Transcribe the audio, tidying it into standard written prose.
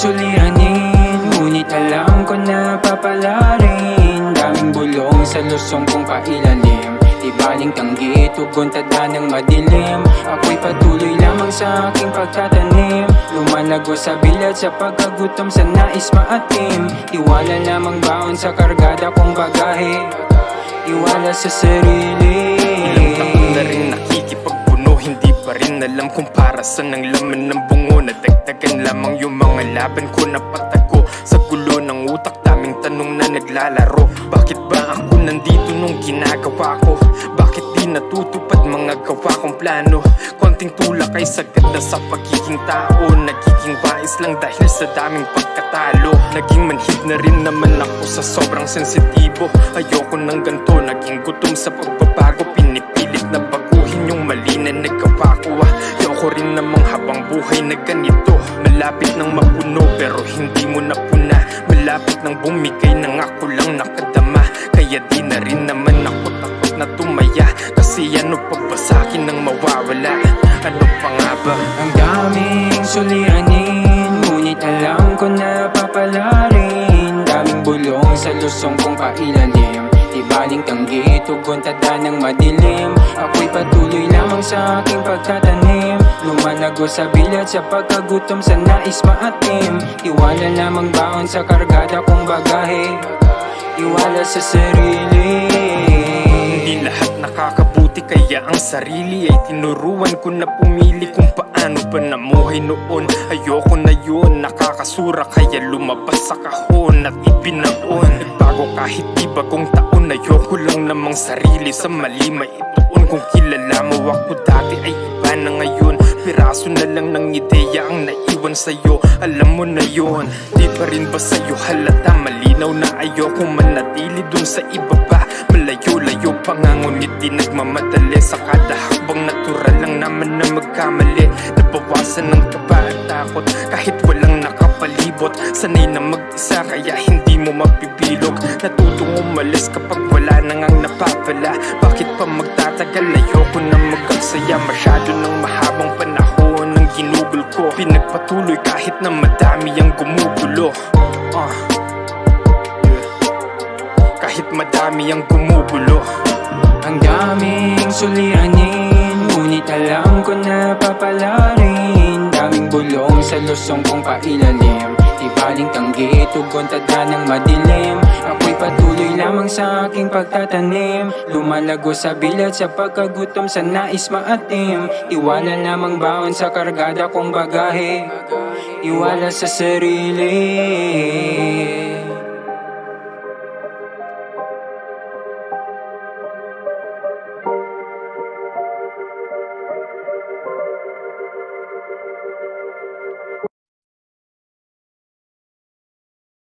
suliranin, ngunit alam ko na papalarin. Daming bulong sa lusong kong pailalim, di baling tanggi, tugon tada ng madilim. Ako'y patuloy lamang sa aking pagtatanim, lumalago sa bilad sa pagkagutom sa nais maatim. Iwala lamang baon sa kargada kong bagahe, iwala sa sarili. Ilang taon na rin nakikipagpuno, hindi pa rin alam kung para saan ang laman ng bungo. Nadagdagan lamang yung mga laban ko na patago sa gulo ng utak. Daming tanong na naglalaro, bakit ba ako nandito nung ginagawa ko? Bakit di natutupad mga gawa kong plano? Konting tulak ay sagad na sa pagiging tao, nagiging wais lang dahil sa daming pagkatalo. Naging manhid na rin naman ako sa sobrang sensitibo. Ayoko ng ganto, naging gutom sa pagbabago. Pinipilit na baguhin yung mali na nagawa ko. Ayoko rin namang habang buhay na ganito. Malapit nang mapuno pero hindi mo napuna, malapit nang bumigay nang ako lang nakadama. Kaya di na rin naman ako takot na tumaya, kasi ano pa ba sa'kin nang mawawala? Ano pa nga ba? Ang daming suliranin, ngunit alam ko na papalarin. Daming bulong sa lusong kong pailalim, di baling tanggi, tugon tada ng madilim. Ako'y patuloy lamang sa aking pagtatanim, lumalago sa bilad sa pagkagutom sa nais maatim. Iwala lamang baon sa kargada kong bagahe, iwala sa sarili. Hindi lahat nakakabuti, kaya ang sarili ay tinuruan ko na pumili kung paano ba namuhay noon. Ayoko na yun, nakakasura kaya lumabas sa kahon at ibinaon. Nagbago kahit di bagong taon, ayoko lang namang sarili sa mali maituon. Kung kilala mo ako dati ay iba na ngayon, piraso na lang ng ideya ang naiwan sa'yo. Alam mo na yun, di pa rin ba sa'yo halata? Malinaw na ayoko manatili dun sa iba pa. Malayo-layo pa nga, ngunit di nagmamadali. Sa kada hakbang natural lang naman na magkamali. Nabawasan ng kaba at takot kahit walang nakapalibot. Sanay na mag-isa kaya hindi mo mapibilog. Natutong umalis kapag wala na ngang napapala. Bakit pa magtatagal? Ayoko na mag-agsaya. Masyado ng mahabang panahon ang ginugol ko. Pinagpatuloy kahit na madami ang gumugulo. Kahit madami ang gumugulo. Ang daming suliranin, ngunit alam ko na papalarin. Daming bulong sa lusong kong pailalim, di baling tanggi, tugon tada ng madilim. Ako'y patuloy lamang sa aking pagtatanim, lumalago sa bilad sa pagkagutom sa nais maatim. Iwala lamang baon sa kargada kong bagahe, iwala sa sarili.